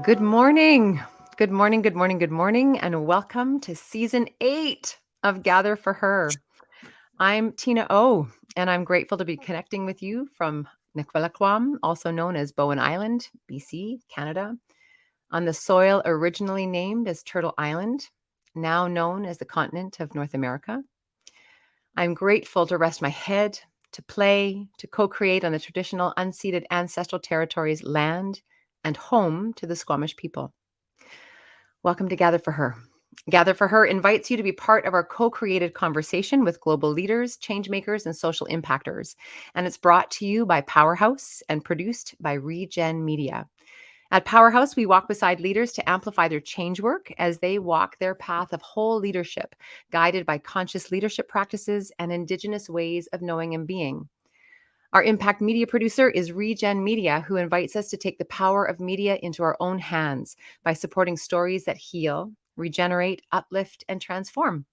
Good morning. Good morning, good morning, good morning, and welcome to season 8 of Gather for Her. I'm Tina O, and I'm grateful to be connecting with you from Niquelaquam, also known as Bowen Island, BC, Canada, on the soil originally named as Turtle Island, now known as the continent of North America. I'm grateful to rest my head, to play, to co-create on the traditional unceded ancestral territories, land, and home to the Squamish people. Welcome to Gather for Her. Gather for Her invites you to be part of our co-created conversation with global leaders, changemakers, and social impactors. And it's brought to you by Powerhouse and produced by Regen Media. At Powerhouse, we walk beside leaders to amplify their change work as they walk their path of whole leadership, guided by conscious leadership practices and Indigenous ways of knowing and being. Our impact media producer is Regen Media, who invites us to take the power of media into our own hands by supporting stories that heal, regenerate, uplift, and transform.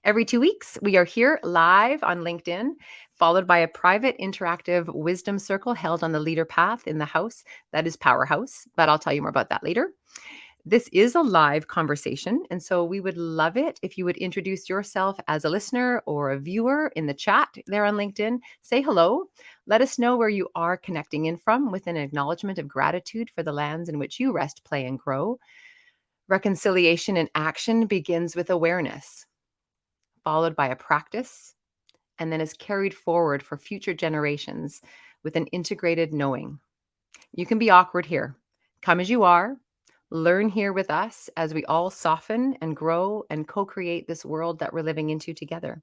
Every 2 weeks, we are here live on LinkedIn, followed by a private interactive wisdom circle held on the leader path in the house that is Powerhouse, but I'll tell you more about that later. This is a live conversation, and so we would love it if you would introduce yourself as a listener or a viewer in the chat there on LinkedIn. Say hello. Let us know where you are connecting in from with an acknowledgement of gratitude for the lands in which you rest, play, and grow. Reconciliation in action begins with awareness, followed by a practice, and then is carried forward for future generations with an integrated knowing. You can be awkward here. Come as you are. Learn here with us as we all soften and grow and co-create this world that we're living into together.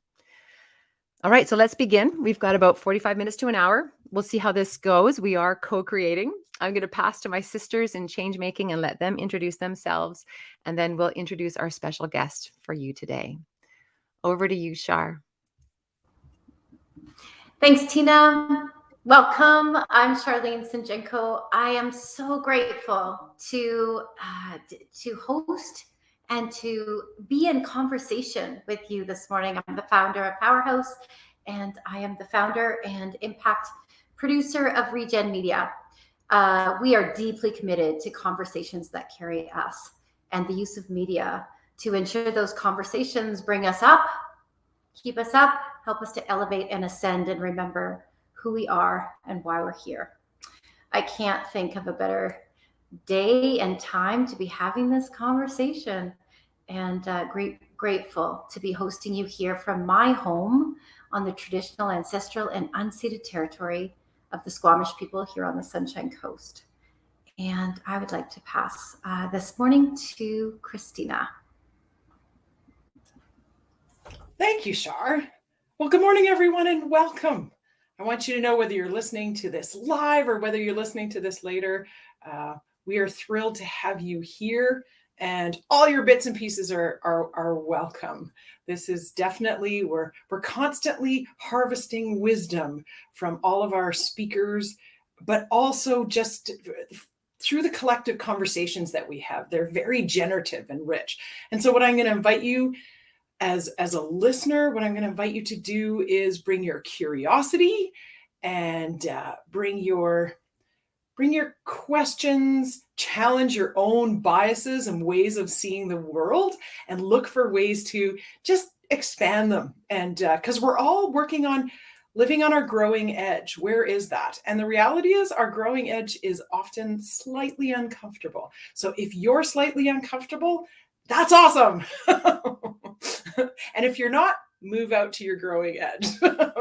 All right, so let's begin. We've got about 45 minutes to an hour. We'll see how this goes. We are co-creating. I'm going to pass to my sisters in change making and let them introduce themselves, and then we'll introduce our special guest for you today. Over to you, Shar. Thanks, Tina. Welcome. I'm Charlene Sinjenko. I am so grateful to host and to be in conversation with you this morning. I'm the founder of Powerhouse, and I am the founder and impact producer of Regen Media. We are deeply committed to conversations that carry us and the use of media to ensure those conversations bring us up, keep us up, help us to elevate and ascend and remember who we are and why we're here. I can't think of a better day and time to be having this conversation, and grateful to be hosting you here from my home on the traditional, ancestral, and unceded territory of the Squamish people here on the Sunshine Coast. And I would like to pass this morning to Christina. Thank you, Shar. Well, good morning, everyone, and welcome. I want you to know whether you're listening to this live or whether you're listening to this later, we are thrilled to have you here, and all your bits and pieces are welcome. This is definitely, we're constantly harvesting wisdom from all of our speakers, but also just through the collective conversations that we have. They're very generative and rich. And so what I'm going to invite you as a listener, what I'm going to invite you to do is bring your curiosity and bring your questions, challenge your own biases and ways of seeing the world, and look for ways to just expand them. And because we're all working on living on our growing edge. Where is that? And the reality is our growing edge is often slightly uncomfortable. So if you're slightly uncomfortable, that's awesome. And if you're not, move out to your growing edge.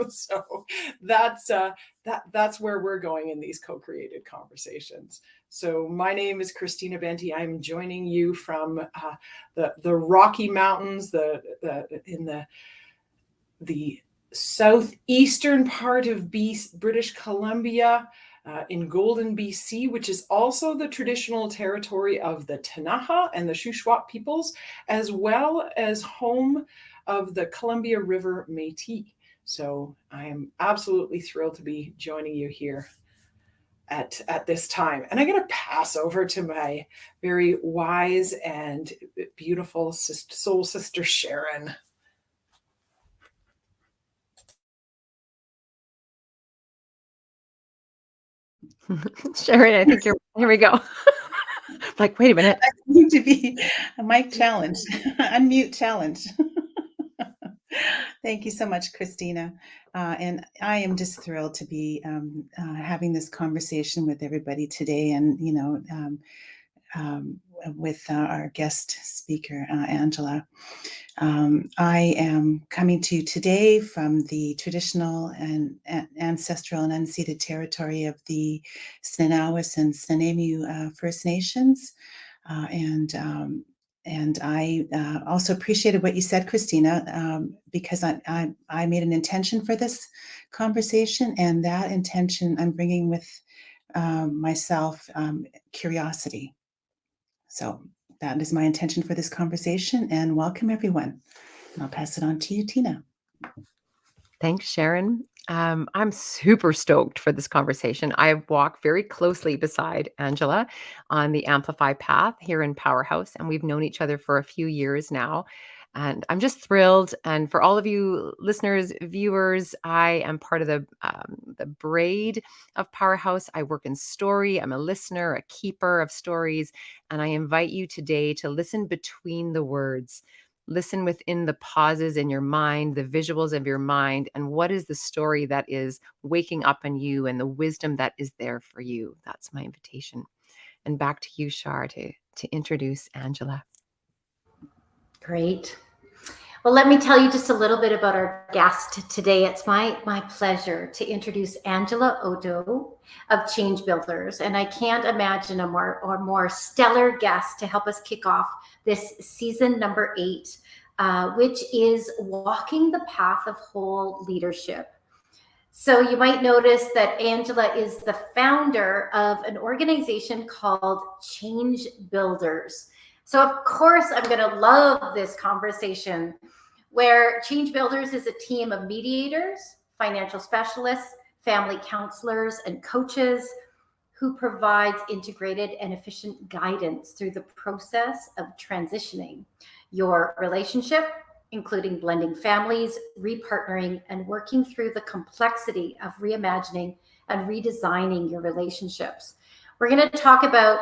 So that's where we're going in these co-created conversations. So my name is Christina Benti. I'm joining you from the Rocky Mountains, in the southeastern part of British Columbia, in Golden, BC, which is also the traditional territory of the Ktunaxa and the Shuswap peoples, as well as home of the Columbia River Métis. So I am absolutely thrilled to be joining you here at this time. And I'm going to pass over to my very wise and beautiful soul sister, Sharon. Sharon, I think you're, here we go. Like, wait a minute. I seem to be a mic challenge, unmute challenge. Thank you so much, Christina. And I am just thrilled to be having this conversation with everybody today, and um, with our guest speaker, Angela. I am coming to you today from the traditional and ancestral and unceded territory of the Snuneymuxw and Snuneymuxw First Nations. And I also appreciated what you said, Christina, because I made an intention for this conversation, and that intention I'm bringing with myself curiosity. So that is my intention for this conversation, and welcome everyone. And I'll pass it on to you, Tina. Thanks, Sharon. I'm super stoked for this conversation. I walk very closely beside Angela on the Amplify path here in Powerhouse, and we've known each other for a few years now. And I'm just thrilled. And for all of you listeners, viewers, I am part of the braid of Powerhouse. I work in story. I'm a listener, a keeper of stories, and I invite you today to listen between the words. Listen within the pauses in your mind, the visuals of your mind, and what is the story that is waking up in you and the wisdom that is there for you. That's my invitation. And back to you, Shar, to introduce Angela. Great. Well, let me tell you just a little bit about our guest today. It's my pleasure to introduce Angiola Oddo of Change Builders. And I can't imagine a more stellar guest to help us kick off this season number 8, which is walking the path of whole leadership. So you might notice that Angiola is the founder of an organization called Change Builders. So of course, I'm going to love this conversation, where Change Builders is a team of mediators, financial specialists, family counselors, and coaches who provides integrated and efficient guidance through the process of transitioning your relationship, including blending families, repartnering, and working through the complexity of reimagining and redesigning your relationships. We're going to talk about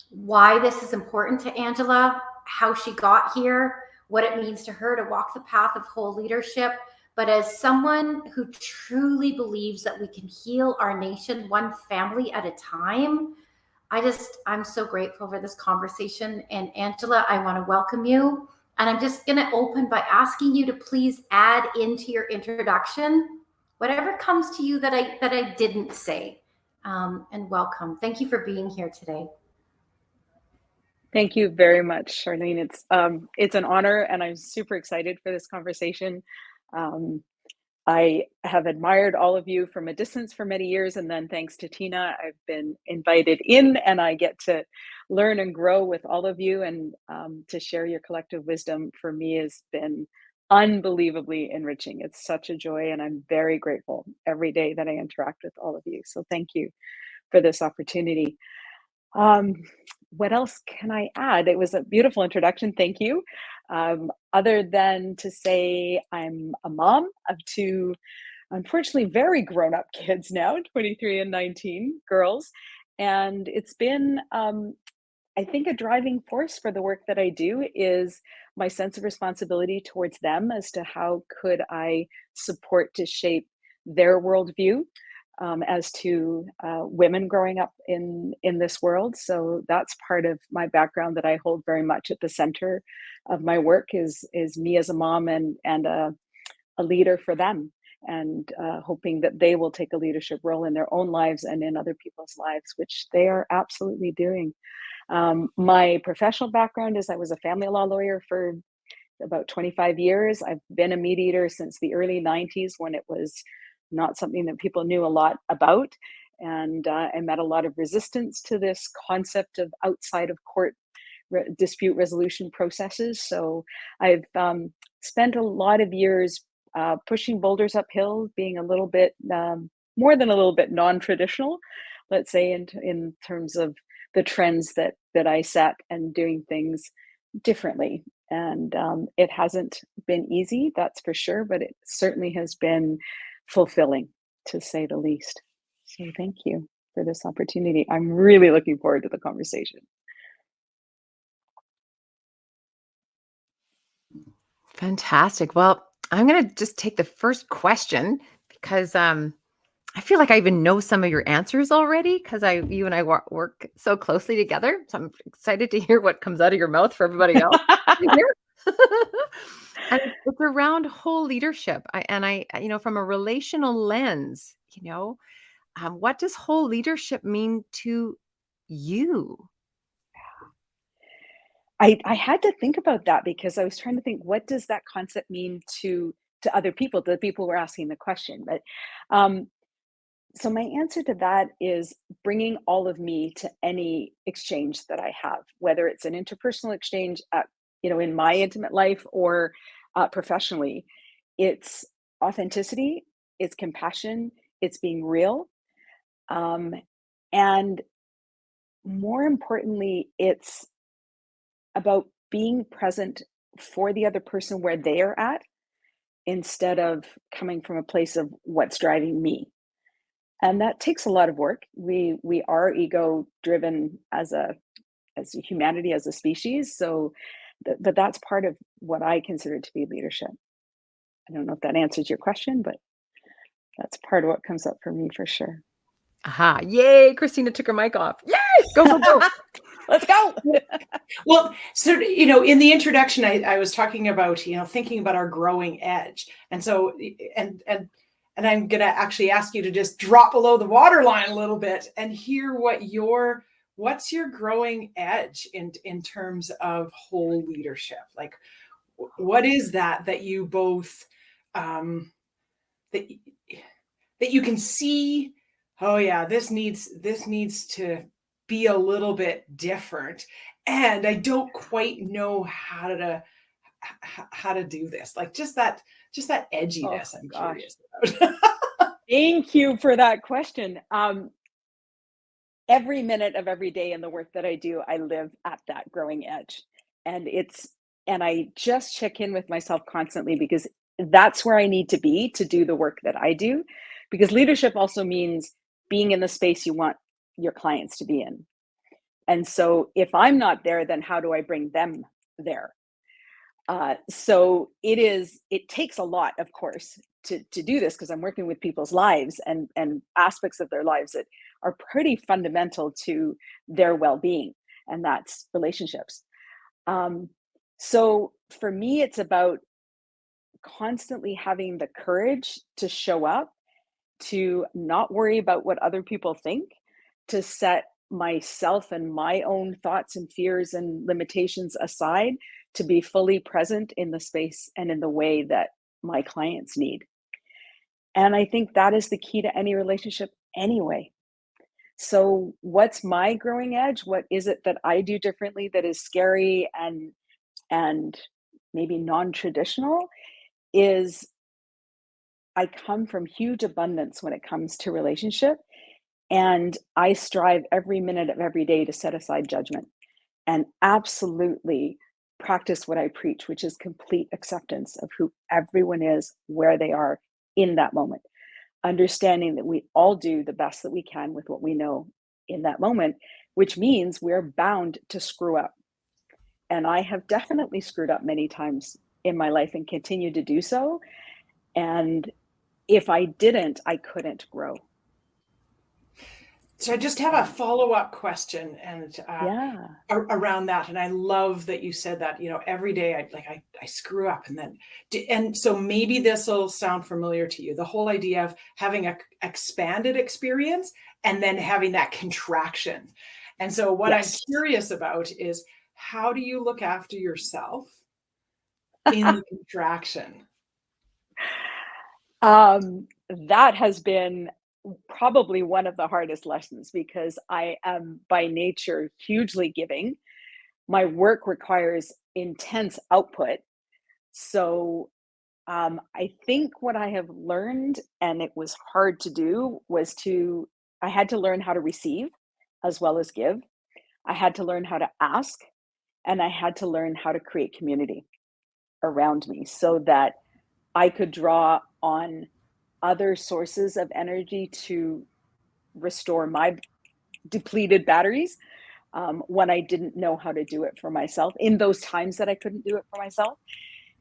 why this is important to Angiola, how she got here, what it means to her to walk the path of whole leadership. But as someone who truly believes that we can heal our nation one family at a time, I'm so grateful for this conversation. And Angiola, I want to welcome you. And I'm just going to open by asking you to please add into your introduction whatever comes to you that I didn't say. And welcome. Thank you for being here today. Thank you very much, Charlene. It's an honor, and I'm super excited for this conversation. I have admired all of you from a distance for many years, and then thanks to Tina, I've been invited in, and I get to learn and grow with all of you, and to share your collective wisdom for me has been unbelievably enriching. It's such a joy, and I'm very grateful every day that I interact with all of you. So thank you for this opportunity. What else can I add? It was a beautiful introduction. Thank you. Other than to say I'm a mom of 2, unfortunately, very grown-up kids now, 23 and 19 girls. And it's been, I think, a driving force for the work that I do is my sense of responsibility towards them as to how could I support to shape their worldview. As to women growing up in this world. So that's part of my background that I hold very much at the center of my work is me as a mom and a leader for them, and hoping that they will take a leadership role in their own lives and in other people's lives, which they are absolutely doing. My professional background is I was a family law lawyer for about 25 years. I've been a mediator since the early 90s when it was not something that people knew a lot about. And I met a lot of resistance to this concept of outside of court dispute resolution processes. So I've spent a lot of years pushing boulders uphill, being a little bit, more than a little bit non-traditional, let's say, in terms of the trends that I set and doing things differently. And it hasn't been easy, that's for sure, but it certainly has been fulfilling, to say the least. So thank you for this opportunity. I'm really looking forward to the conversation. Fantastic. Well, I'm going to just take the first question because I feel like I even know some of your answers already because you and I work so closely together. So I'm excited to hear what comes out of your mouth for everybody else to hear. And it's around whole leadership. From a relational lens, what does whole leadership mean to you? I had to think about that because I was trying to think, what does that concept mean to other people, to the people who are asking the question? But um, so my answer to that is bringing all of me to any exchange that I have, whether it's an interpersonal exchange, in my intimate life or professionally. It's authenticity, it's compassion, it's being real, um, and more importantly, it's about being present for the other person where they are at instead of coming from a place of what's driving me. And that takes a lot of work. We are ego driven as a humanity, as a species. So but that's part of what I consider to be leadership. I don't know if that answers your question, but that's part of what comes up for me for sure. Aha. Yay. Christina took her mic off. Yay. Go, go, go. Let's go. Well, so, in the introduction, I was talking about, thinking about our growing edge. And so, and I'm going to actually ask you to just drop below the waterline a little bit and hear what's your growing edge in terms of whole leadership? Like, what is that you both, that, that you can see, oh yeah, this needs to be a little bit different, and I don't quite know how to do this, like just that Oh edginess I'm gosh. curious about. Thank you for that question. Every minute of every day in the work that I do, I live at that growing edge. And I just check in with myself constantly because that's where I need to be to do the work that I do. Because leadership also means being in the space you want your clients to be in. And so if I'm not there, then how do I bring them there? So it takes a lot, of course, to do this because I'm working with people's lives and aspects of their lives that are pretty fundamental to their well-being, and that's relationships. Um, so for me, it's about constantly having the courage to show up, to not worry about what other people think, to set myself and my own thoughts and fears and limitations aside, to be fully present in the space and in the way that my clients need. And I think that is the key to any relationship anyway. So, what's my growing edge? What is it that I do differently that is scary and maybe non-traditional? Is I come from huge abundance when it comes to relationship. And I strive every minute of every day to set aside judgment and absolutely practice what I preach, which is complete acceptance of who everyone is, where they are in that moment. Understanding that we all do the best that we can with what we know in that moment, which means we're bound to screw up. And I have definitely screwed up many times in my life and continue to do so. And if I didn't, I couldn't grow. So I just have a follow-up question and Yeah. around that, and I love that you said that. Every day I screw up, and so maybe this will sound familiar to you. The whole idea of having a expanded experience and then having that contraction. And so what I'm Yes. curious about is, how do you look after yourself in the contraction? That has been probably one of the hardest lessons because I am by nature hugely giving. My work requires intense output. So I think what I have learned, and it was hard to do, I had to learn how to receive as well as give. I had to learn how to ask, and I had to learn how to create community around me so that I could draw on other sources of energy to restore my depleted batteries when I didn't know how to do it for myself in those times that I couldn't do it for myself.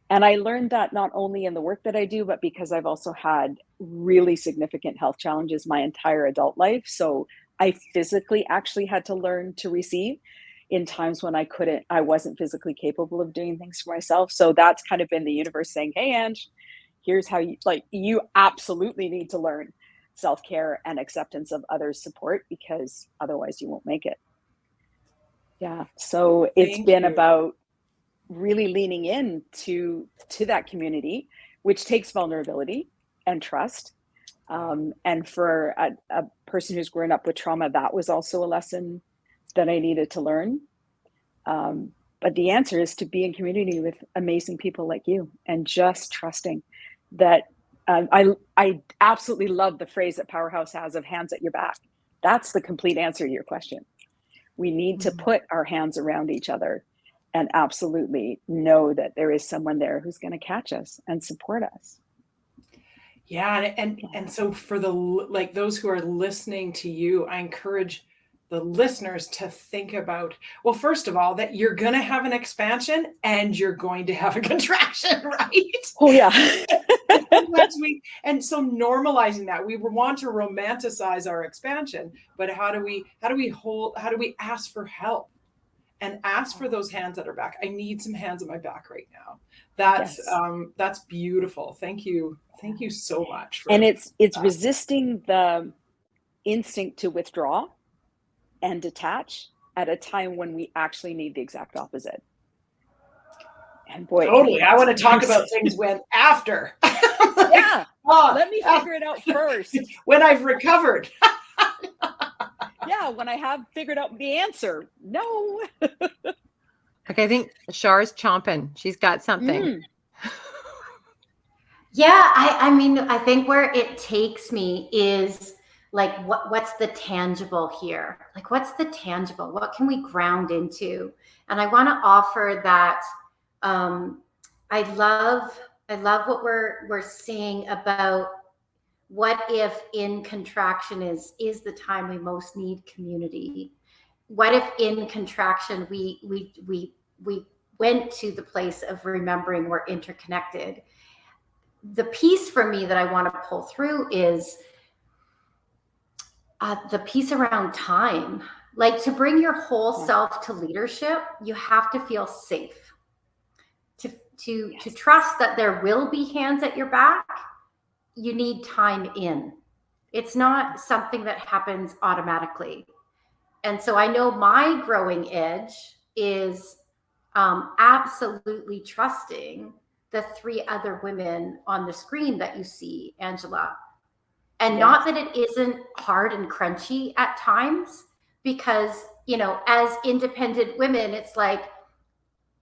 And I learned that not only in the work that I do, but because I've also had really significant health challenges my entire adult life. So I physically actually had to learn to receive in times when I wasn't physically capable of doing things for myself. So that's kind of been the universe saying, hey, Ange, here's how you absolutely need to learn self-care and acceptance of others' support, because otherwise you won't make it. Yeah. So it's Thank been you. about really leaning in to that community, which takes vulnerability and trust. And for a person who's grown up with trauma, that was also a lesson that I needed to learn. But the answer is to be in community with amazing people like you, and just trusting that. I absolutely love the phrase that Powerhouse has of hands at your back. That's the complete answer to your question. We need to put our hands around each other and absolutely know that there is someone there who's going to catch us and support us. Yeah, and so for those who are listening to you, I encourage the listeners to think about, well, first of all, that you're going to have an expansion and you're going to have a contraction, right? Oh yeah. And so normalizing that, we want to romanticize our expansion, but how do we ask for help and ask for those hands at our back? I need some hands at my back right now. That's beautiful. Thank you so much for. And it's resisting the instinct to withdraw and detach at a time when we actually need the exact opposite. And boy, totally, I want to talk about things when after. Yeah, let me figure it out first. When I've recovered. Yeah, when I have figured out the answer. No. Okay, I think Char's chomping. She's got something. Yeah, I mean, I think where it takes me is like, what's the tangible here? Like, what's the tangible? What can we ground into? And I want to offer that. I love what we're seeing about what if in contraction is the time we most need community. What if in contraction we went to the place of remembering we're interconnected. The piece for me that I want to pull through is the piece around time. Like, to bring your whole self to leadership, you have to feel safe. To trust that there will be hands at your back, you need time in. It's not something that happens automatically. And so I know my growing edge is absolutely trusting the 3 other women on the screen that you see, Angela. And not that it isn't hard and crunchy at times, because, as independent women, it's like,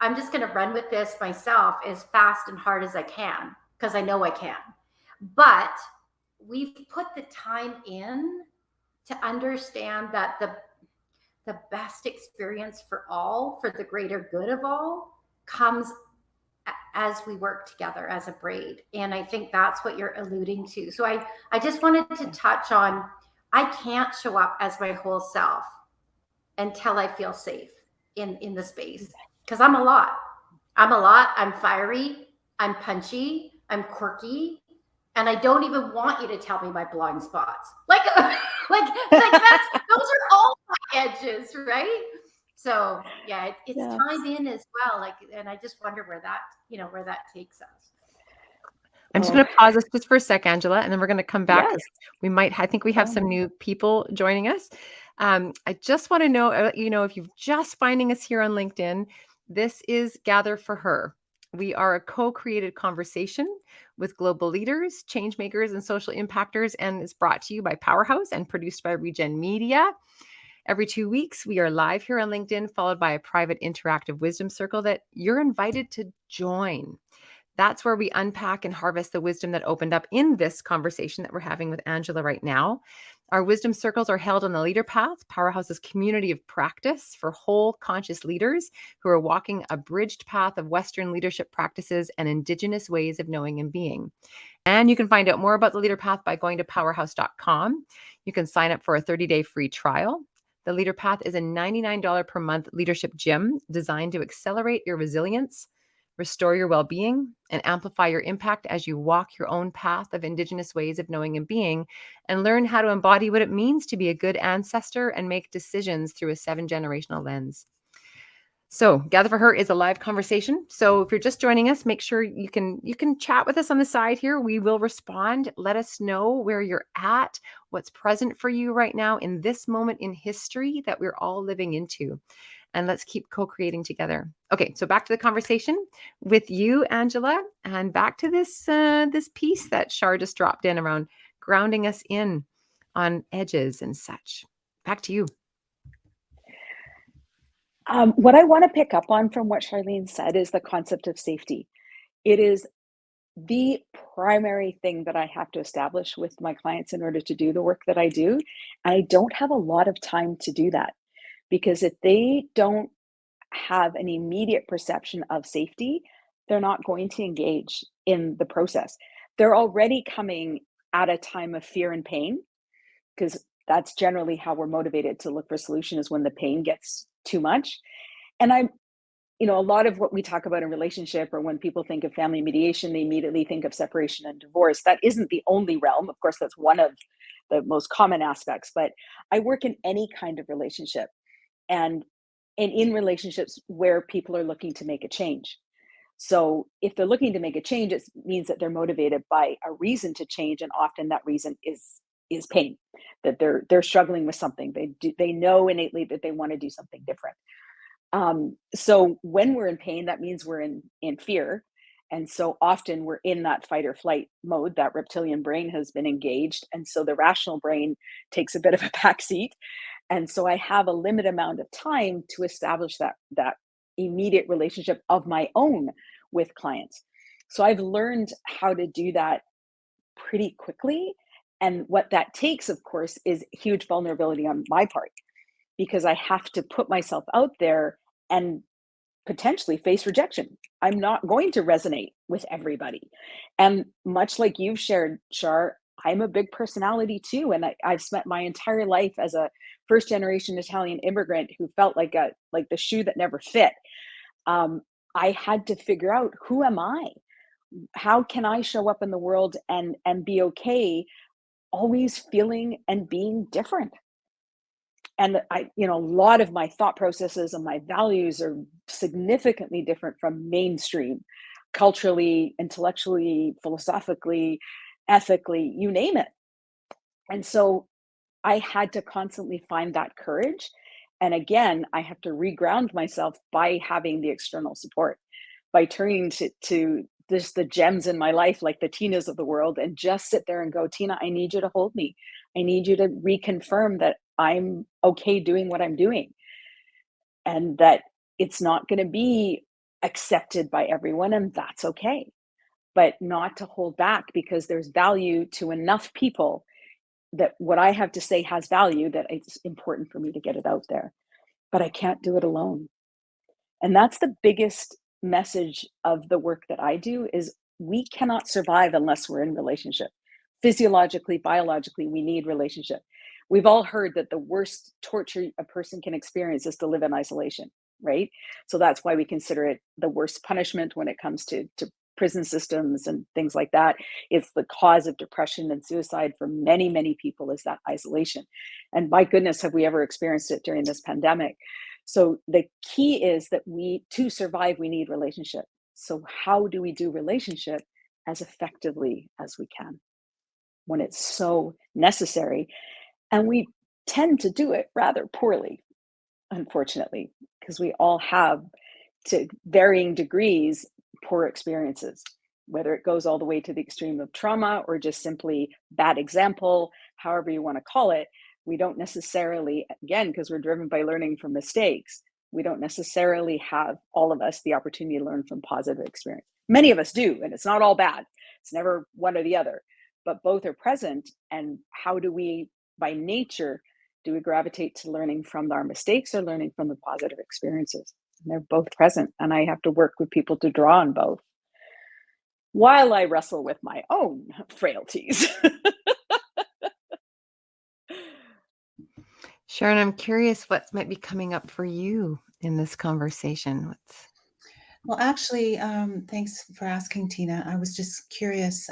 I'm just going to run with this myself as fast and hard as I can, because I know I can. But we've put the time in to understand that the best experience for all, for the greater good of all, comes as we work together as a braid. And I think that's what you're alluding to. So I just wanted to touch on, I can't show up as my whole self until I feel safe in the space. Because I'm a lot. I'm fiery. I'm punchy. I'm quirky. And I don't even want you to tell me my blind spots. Like those are all my edges, right? So yeah, it's time in as well. Like, and I just wonder where that takes us. I'm just going to pause us just for a sec, Angela, and then we're going to come back. Yes. I think we have some new people joining us. I just want to know, if you're just finding us here on LinkedIn, this is Gather for Her. We are a co-created conversation with global leaders, change makers, and social impactors, and it's brought to you by Powerhouse and produced by Regen Media. Every 2 weeks, we are live here on LinkedIn, followed by a private interactive wisdom circle that you're invited to join. That's where we unpack and harvest the wisdom that opened up in this conversation that we're having with Angela right now. Our wisdom circles are held on the Leader Path, Powerhouse's community of practice for whole conscious leaders who are walking a bridged path of Western leadership practices and Indigenous ways of knowing and being. And you can find out more about the Leader Path by going to powerhouse.com. You can sign up for a 30-day free trial. The Leader Path is a $99 per month leadership gym designed to accelerate your resilience, restore your well-being, and amplify your impact as you walk your own path of Indigenous ways of knowing and being, and learn how to embody what it means to be a good ancestor and make decisions through a 7-generational lens. So, Gather for Her is a live conversation. So, if you're just joining us, make sure you can chat with us on the side here. We will respond. Let us know where you're at, what's present for you right now in this moment in history that we're all living into. And let's keep co-creating together. Okay, so back to the conversation with you, Angela, and back to this this piece that Shar just dropped in around grounding us in on edges and such. Back to you. What I want to pick up on from what Charlene said is the concept of safety. It is the primary thing that I have to establish with my clients in order to do the work that I do. I don't have a lot of time to do that because if they don't have an immediate perception of safety, they're not going to engage in the process. They're already coming at a time of fear and pain because that's generally how we're motivated to look for solution is when the pain gets too much. And a lot of what we talk about in relationship or when people think of family mediation, they immediately think of separation and divorce. That isn't the only realm. Of course, that's one of the most common aspects, but I work in any kind of relationship and in relationships where people are looking to make a change. So if they're looking to make a change, it means that they're motivated by a reason to change, and often that reason is pain, that they're struggling with something. They know innately that they want to do something different. So when we're in pain, that means we're in fear. And so often we're in that fight or flight mode. That reptilian brain has been engaged. And so the rational brain takes a bit of a backseat. And so I have a limited amount of time to establish that immediate relationship of my own with clients. So I've learned how to do that pretty quickly. And what that takes, of course, is huge vulnerability on my part because I have to put myself out there and potentially face rejection. I'm not going to resonate with everybody. And much like you've shared, Shar, I'm a big personality too. And I've spent my entire life as a first generation Italian immigrant who felt like the shoe that never fit. I had to figure out, who am I? How can I show up in the world and be okay always feeling and being different? And a lot of my thought processes and my values are significantly different from mainstream, culturally, intellectually, philosophically, ethically, you name it. And so I had to constantly find that courage. And again, I have to reground myself by having the external support, by turning to just the gems in my life, like the Tinas of the world, and just sit there and go, Tina, I need you to hold me. I need you to reconfirm that I'm okay doing what I'm doing and that it's not going to be accepted by everyone, and that's okay. But not to hold back because there's value to enough people that what I have to say has value, that it's important for me to get it out there. But I can't do it alone. And that's the biggest message of the work that I do is we cannot survive unless we're in relationship. Physiologically, biologically, we need relationship. We've all heard that the worst torture a person can experience is to live in isolation, right? So that's why we consider it the worst punishment when it comes to prison systems and things like that. It's the cause of depression and suicide for many, many people is that isolation. And my goodness, have we ever experienced it during this pandemic? So the key is that to survive, we need relationship. So how do we do relationship as effectively as we can when it's so necessary? And we tend to do it rather poorly, unfortunately, because we all have, to varying degrees, poor experiences, whether it goes all the way to the extreme of trauma or just simply bad example, however you want to call it. We don't necessarily, again, because we're driven by learning from mistakes, we don't necessarily have, all of us, the opportunity to learn from positive experience. Many of us do, and it's not all bad. It's never one or the other, but both are present. And how do we, by nature, do we gravitate to learning from our mistakes or learning from the positive experiences? And they're both present, and I have to work with people to draw on both while I wrestle with my own frailties. Sharon, I'm curious what might be coming up for you in this conversation. Well, actually, thanks for asking, Tina. I was just curious.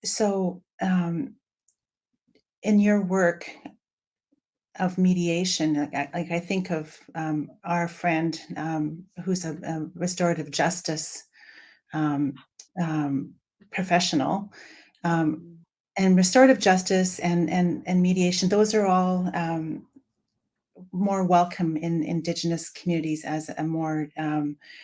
So, in your work of mediation, I think of our friend who's a restorative justice um, um, professional, um, Mm, and restorative justice and mediation. Those are all more welcome in Indigenous communities as a more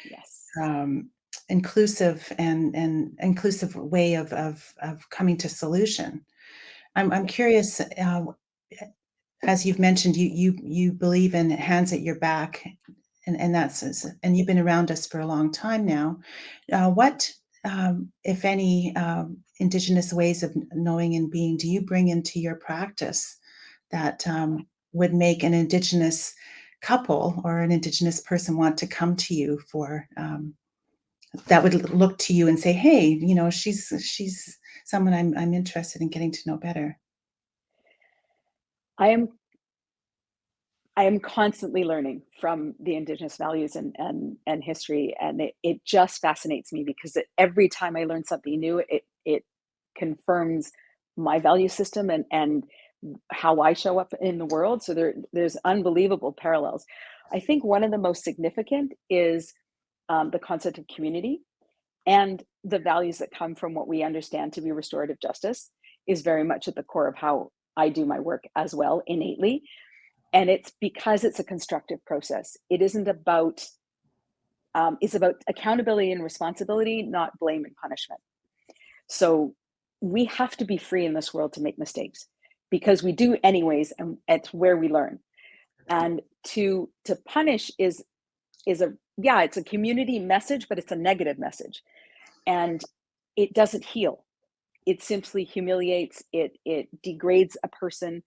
yes. um, inclusive and inclusive way of coming to solution. I'm Yes. curious, as you've mentioned, you believe in hands at your back, and and you've been around us for a long time now. What, if any, Indigenous ways of knowing and being do you bring into your practice that would make an Indigenous couple or an Indigenous person want to come to you for that would look to you and say, "Hey, she's someone I'm interested in getting to know better." I am I am constantly learning from the Indigenous values and history, and it just fascinates me because every time I learn something new, it confirms my value system and how I show up in the world. So there's unbelievable parallels. I think one of the most significant is the concept of community and the values that come from what we understand to be restorative justice is very much at the core of how I do my work as well innately. And it's because it's a constructive process. It isn't about it's about accountability and responsibility, not blame and punishment. So we have to be free in this world to make mistakes because we do anyways, and it's where we learn. And to punish is a yeah, it's a community message, but it's a negative message, and it doesn't heal. It simply humiliates. It degrades a person.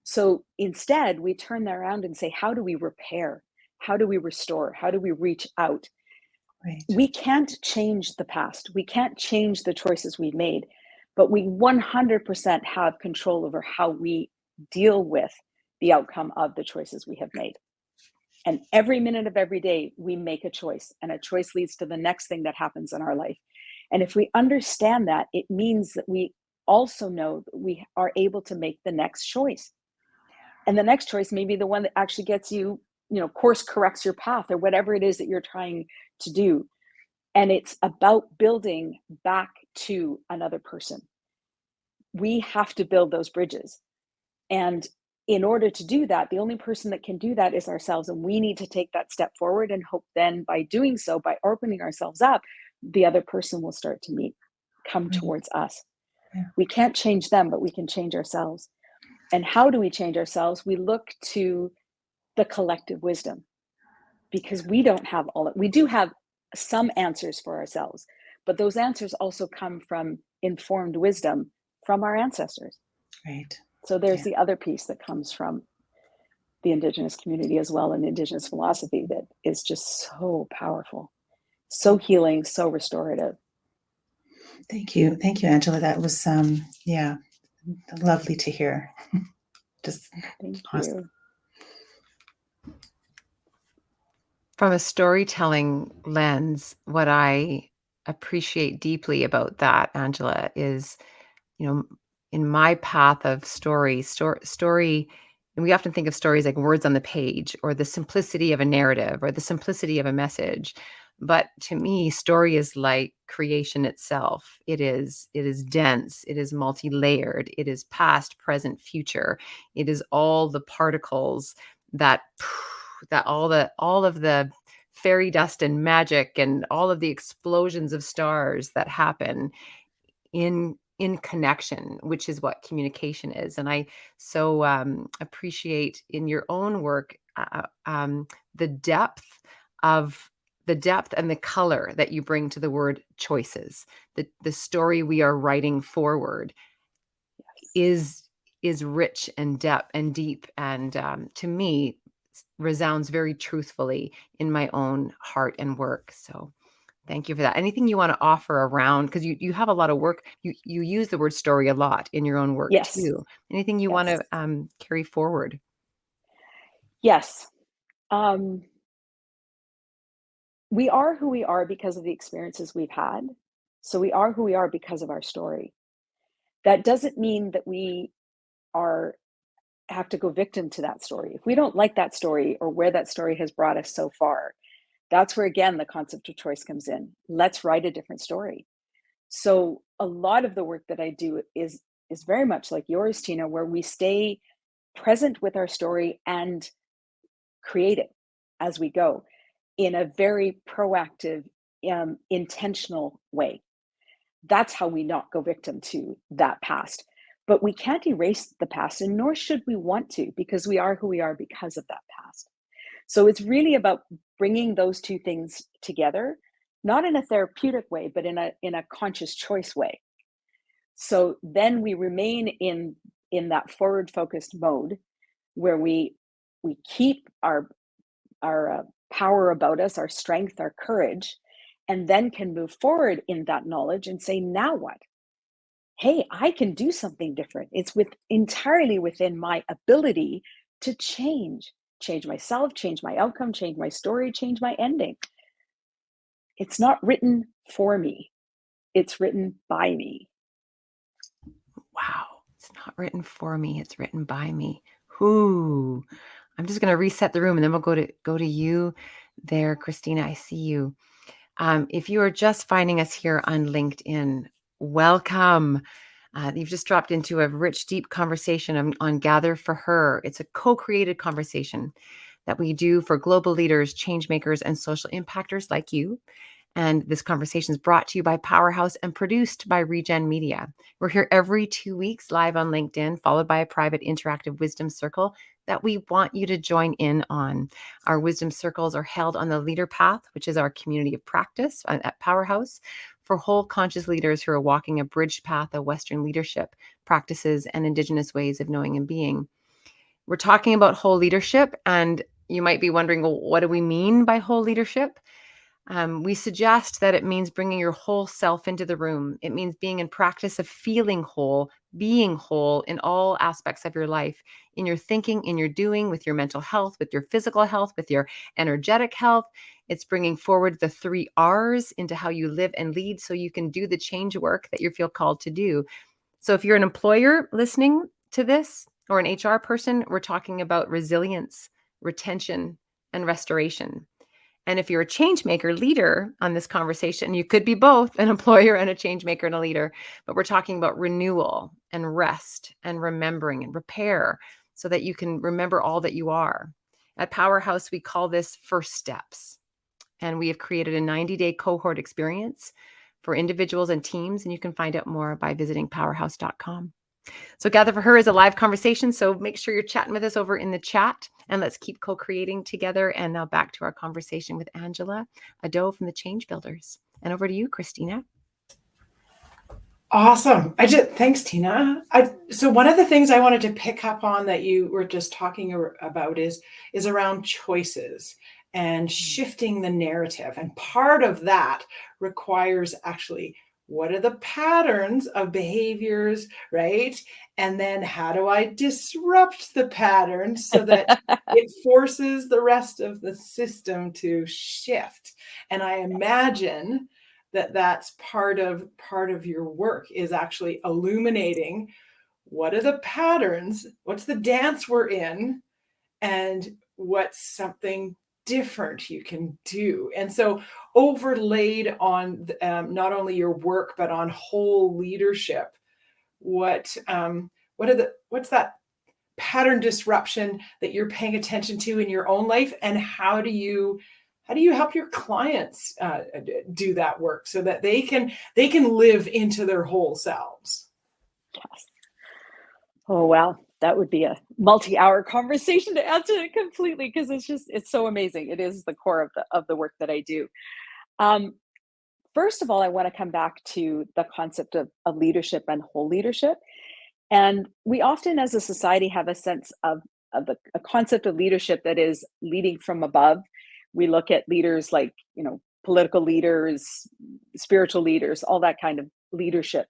So instead, we turn that around and say, how do we repair? How do we restore? How do we reach out? Right. We can't change the past. We can't change the choices we've made, but we 100% have control over how we deal with the outcome of the choices we have made. And every minute of every day, we make a choice, and a choice leads to the next thing that happens in our life. And if we understand that, it means that we also know that we are able to make the next choice. And the next choice may be the one that actually gets you, course corrects your path or whatever it is that you're trying to do. And it's about building back to another person. We have to build those bridges. And in order to do that, the only person that can do that is ourselves. And we need to take that step forward and hope then by doing so, by opening ourselves up, the other person will start to come Right. towards us. Yeah. We can't change them, but we can change ourselves. And how do we change ourselves? We look to the collective wisdom because we don't have all we do have some answers for ourselves, but those answers also come from informed wisdom from our ancestors. Right. So there's Yeah. the other piece that comes from the Indigenous community as well and Indigenous philosophy that is just so powerful, so healing, so restorative. Thank you, Angela. That was yeah, lovely to hear. Just Thank awesome. you. From a storytelling lens, what I appreciate deeply about that, Angela, is, you know, in my path of story, and we often think of stories like words on the page or the simplicity of a narrative or the simplicity of a message. But to me, story is like creation itself. It is dense, it is multi-layered, it is past, present, future. It is all the particles that that all of the fairy dust and magic and all of the explosions of stars that happen in connection, which is what communication is. And I so appreciate in your own work the depth of the depth and the color that you bring to the word choices. The story we are writing forward Yes. is rich and depth and deep, and to me resounds very truthfully in my own heart and work. So thank you for that. Anything you want to offer around, because you have a lot of work. You use the word story a lot in your own work Yes. too. Anything you want Yes. to carry forward? Yes. Um, we are who we are because of the experiences we've had. So we are who we are because of our story. That doesn't mean that we are have to go victim to that story. If we don't like that story or where that story has brought us so far, that's where again the concept of choice comes in. Let's write a different story. So a lot of the work that I do is very much like yours, Tina, where we stay present with our story and create it as we go in a very proactive, intentional way. That's how we not go victim to that past. But we can't erase the past, and nor should we want to, because we are who we are because of that past. So it's really about bringing those two things together, not in a therapeutic way, but in a conscious choice way. So then we remain in that forward focused mode where we keep our power about us, our strength, our courage, and then can move forward in that knowledge and say, now what? Hey, I can do something different. It's entirely within my ability to change myself, change my outcome, change my story, change my ending. It's not written for me. It's written by me. Wow. It's not written for me. It's written by me. Whoo. I'm just going to reset the room and then we'll go to you there, Christina. I see you. If you are just finding us here on LinkedIn, welcome. You've just dropped into a rich, deep conversation on Gather for Her. It's a co-created conversation that we do for global leaders, change makers, and social impactors like you. And this conversation is brought to you by Powerhouse and produced by Regen Media. We're here every 2 weeks live on LinkedIn, followed by a private interactive wisdom circle that we want you to join in on. Our wisdom circles are held on the Leader Path, which is our community of practice at Powerhouse for whole conscious leaders who are walking a bridged path of Western leadership practices and Indigenous ways of knowing and being. We're talking about whole leadership, and you might be wondering, well, what do we mean by whole leadership? We suggest that it means bringing your whole self into the room. It means being in practice of feeling whole, being whole in all aspects of your life, in your thinking, in your doing, with your mental health, with your physical health, with your energetic health. It's bringing forward the 3 R's into how you live and lead so you can do the change work that you feel called to do. So if you're an employer listening to this or an HR person, we're talking about resilience, retention, and restoration. And if you're a change maker leader on this conversation, you could be both an employer and a change maker and a leader, but we're talking about renewal and rest and remembering and repair so that you can remember all that you are. At Powerhouse, we call this first steps. And we have created a 90-day cohort experience for individuals and teams. And you can find out more by visiting powerhouse.com. So Gather for Her is a live conversation. So make sure you're chatting with us over in the chat and let's keep co-creating together. And now back to our conversation with Angiola, Oddo from the Change Builders. And over to you, Christina. Awesome. Thanks, Tina. So one of the things I wanted to pick up on that you were just talking about is around choices and shifting the narrative. And part of that requires actually, what are the patterns of behaviors, right? And then how do I disrupt the patterns so that it forces the rest of the system to shift? And I imagine that's part of your work is actually illuminating what are the patterns, what's the dance we're in, and what's something different you can do. And so overlaid on not only your work but on whole leadership, what's that pattern disruption that you're paying attention to in your own life, and how do you help your clients do that work so that they can live into their whole selves? Yes. Oh, wow. That would be a multi-hour conversation to answer it completely because it's so amazing. It is the core of the work that I do. First of all, I want to come back to the concept of leadership and whole leadership. And we often as a society have a sense of a concept of leadership that is leading from above. We look at leaders like, political leaders, spiritual leaders, all that kind of leadership.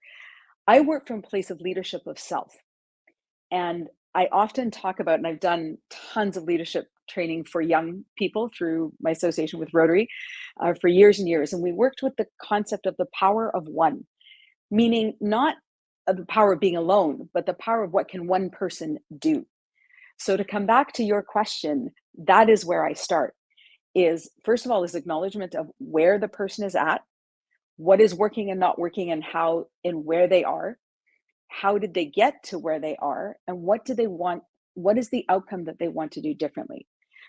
I work from a place of leadership of self. And I often talk about, and I've done tons of leadership training for young people through my association with Rotary for years and years. And we worked with the concept of the power of one, meaning not of the power of being alone, but the power of what can one person do. So to come back to your question, that is where I start. Is first of all, is acknowledgement of where the person is at, what is working and not working, and how and where they are. How did they get to where they are, and what do they want? What is the outcome that they want to do differently?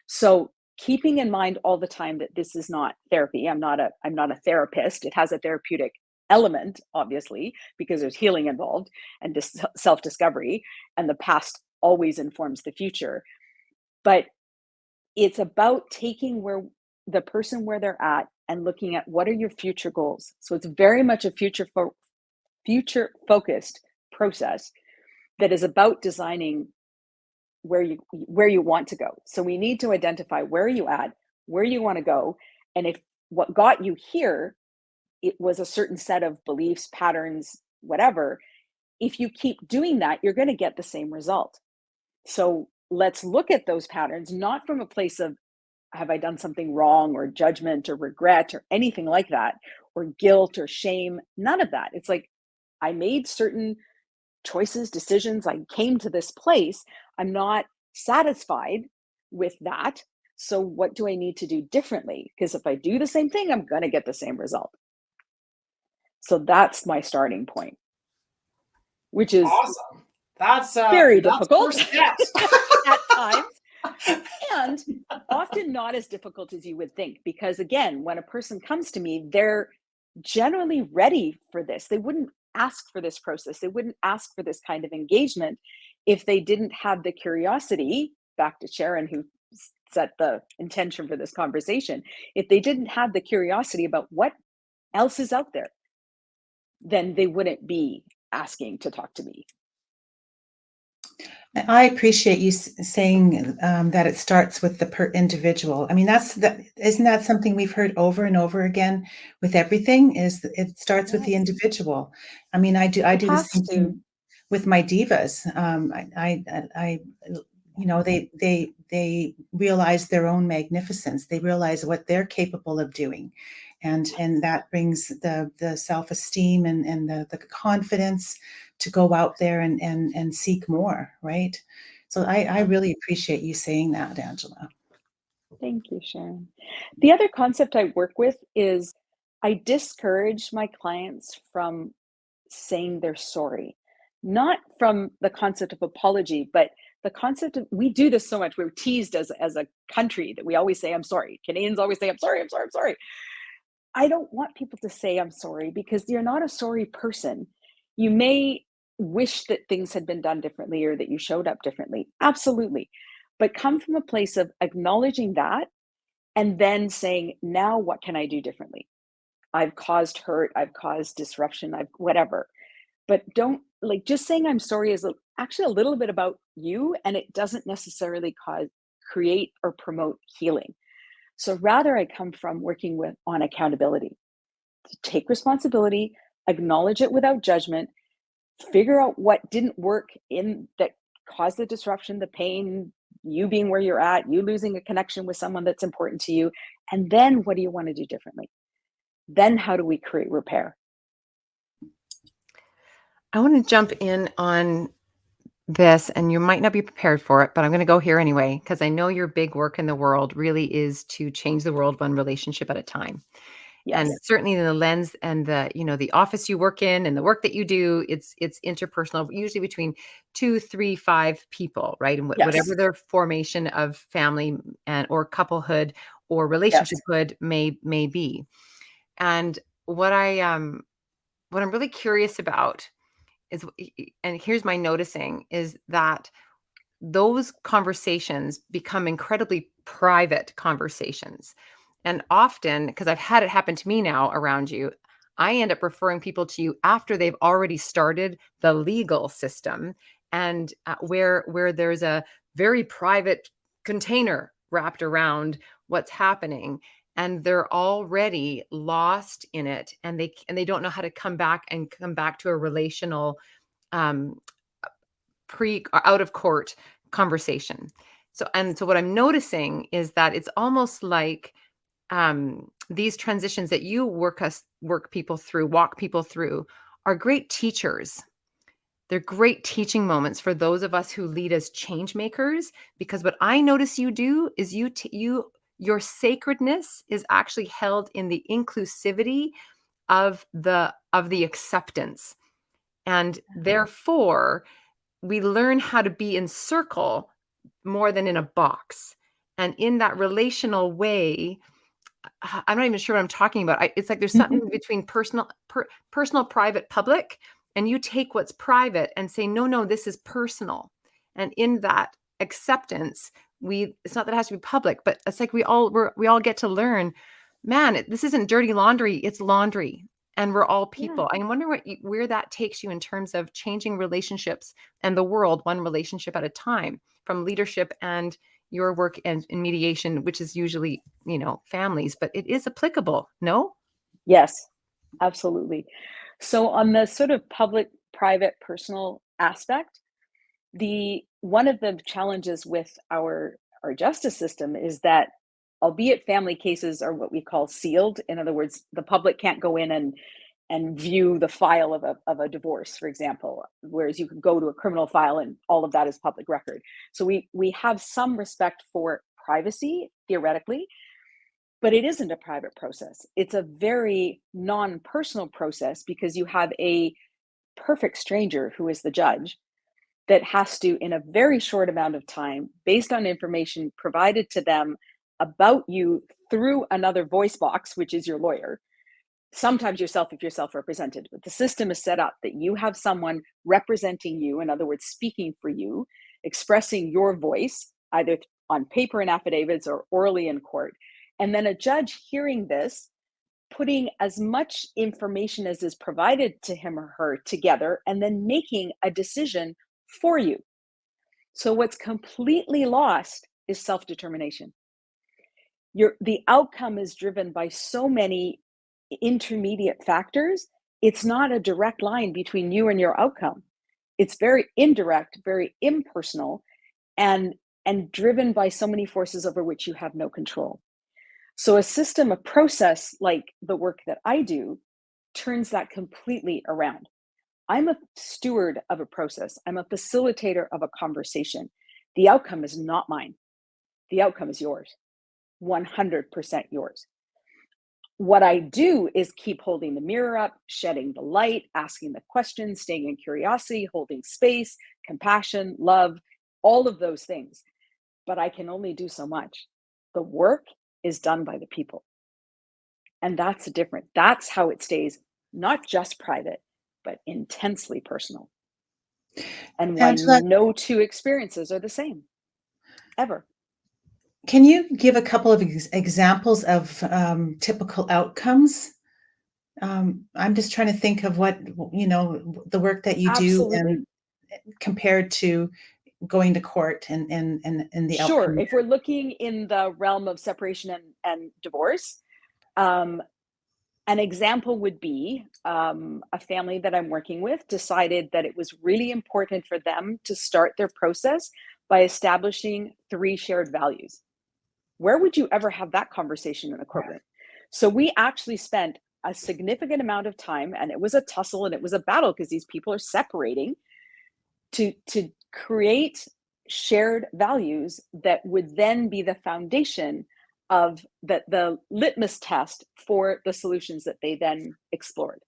So keeping in mind all the time that this is not therapy. I'm not a therapist. It has a therapeutic element, obviously, because there's healing involved and self-discovery, and the past always informs the future. But it's about taking where the person where they're at and looking at what are your future goals. So it's very much a future focused process that is about designing where you want to go. So we need to identify where you at, where you want to go, and if what got you here, it was a certain set of beliefs, patterns, whatever. If you keep doing that, you're going to get the same result. So let's look at those patterns, not from a place of have I done something wrong or judgment or regret or anything like that, or guilt or shame, none of that. It's like I made certain choices, decisions, I came to this place. I'm not satisfied with that. So what do I need to do differently? Because if I do the same thing, I'm going to get the same result. So that's my starting point, which is Awesome. That's very that's difficult first steps. at times, and often not as difficult as you would think. Because again, when a person comes to me, they're generally ready for this. They wouldn't ask for this process. They wouldn't ask for this kind of engagement if they didn't have the curiosity. Back to Sharon, who set the intention for this conversation. If they didn't have the curiosity about what else is out there, then they wouldn't be asking to talk to me. I appreciate you saying that it starts with the individual. I mean, isn't that something we've heard over and over again with everything? Is it starts with the Yes. individual. I mean, I do the Has same to. thing with my divas. They realize their own magnificence. They realize what they're capable of doing, and that brings the self-esteem and the confidence to go out there and seek more, right? So I really appreciate you saying that, Angela. Thank you, Sharon. The other concept I work with is I discourage my clients from saying they're sorry, not from the concept of apology, but the concept of we do this so much. We're teased as a country that we always say, I'm sorry. Canadians always say, I'm sorry, I'm sorry, I'm sorry. I don't want people to say I'm sorry because you're not a sorry person. You may wish that things had been done differently or that you showed up differently. Absolutely. But come from a place of acknowledging that and then saying, now what can I do differently? I've caused hurt, I've caused disruption, I've whatever. But don't like just saying I'm sorry is actually a little bit about you and it doesn't necessarily create or promote healing. So rather I come from working on accountability. To take responsibility, acknowledge it without judgment, figure out what didn't work in that caused the disruption, the pain, you being where you're at, you losing a connection with someone that's important to you, and then what do you want to do differently? Then how do we create repair? I want to jump in on this, and you might not be prepared for it, but I'm going to go here anyway, because I know your big work in the world really is to change the world one relationship at a time. And Yes. certainly in the lens and the office you work in and the work that you do, it's interpersonal, usually between 2, 3, 5 people, right? And Yes. whatever their formation of family and or couplehood or Yes. relationshiphood may be. And what I'm really curious about is, and here's my noticing, is that those conversations become incredibly private conversations. And often, because I've had it happen to me now around you, I end up referring people to you after they've already started the legal system, and where there's a very private container wrapped around what's happening, and they're already lost in it, and they don't know how to come back to a relational um, out of court conversation. So what I'm noticing is that it's almost like these transitions that you walk people through are great teachers. They're great teaching moments for those of us who lead as change makers, because what I notice you do is your sacredness is actually held in the inclusivity of the acceptance. And therefore, we learn how to be in circle more than in a box. And in that relational way, I'm not even sure what I'm talking about. It's like there's something between personal, private, public, and you take what's private and say, no, this is personal. And in that acceptance, it's not that it has to be public, but it's like we all get to learn, man, this isn't dirty laundry, it's laundry. And we're all people. I wonder where that takes you in terms of changing relationships and the world, one relationship at a time, from leadership and your work and in mediation, which is usually, families, but it is applicable. No? Yes, absolutely. So on the sort of public, private, personal aspect, the one of the challenges with our justice system is that, albeit family cases are what we call sealed, in other words, the public can't go in and view the file of a divorce, for example, whereas you can go to a criminal file and all of that is public record. So we have some respect for privacy theoretically, but it isn't a private process. It's a very non-personal process because you have a perfect stranger who is the judge that has to, in a very short amount of time, based on information provided to them about you through another voice box, which is your lawyer, sometimes yourself if you're self-represented, but the system is set up that you have someone representing you, in other words, speaking for you, expressing your voice, either on paper in affidavits or orally in court. And then a judge hearing this, putting as much information as is provided to him or her together, and then making a decision for you. So what's completely lost is self-determination. The outcome is driven by so many intermediate factors. It's not a direct line between you and your outcome. It's very indirect, very impersonal, and driven by so many forces over which you have no control. So a system, a process like the work that I do, turns that completely around. I'm a steward of a process. I'm a facilitator of a conversation. The outcome is not mine. The outcome is yours, 100% yours. What I do is keep holding the mirror up, shedding the light, asking the questions, staying in curiosity, holding space, compassion, love, all of those things. But I can only do so much. The work is done by the people. And that's different. That's how it stays not just private, but intensely personal. And why Angela, no two experiences are the same, ever. can you give a couple of examples of typical outcomes? I'm just trying to think of what, the work that you do Absolutely. and compared to going to court and the Sure. outcome. If we're looking in the realm of separation and divorce, um, an example would be a family that I'm working with decided that it was really important for them to start their process by establishing 3 shared values. Where would you ever have that conversation in a courtroom? So we actually spent a significant amount of time, and it was a tussle and it was a battle because these people are separating to create shared values that would then be the foundation of the litmus test for the solutions that they then explored.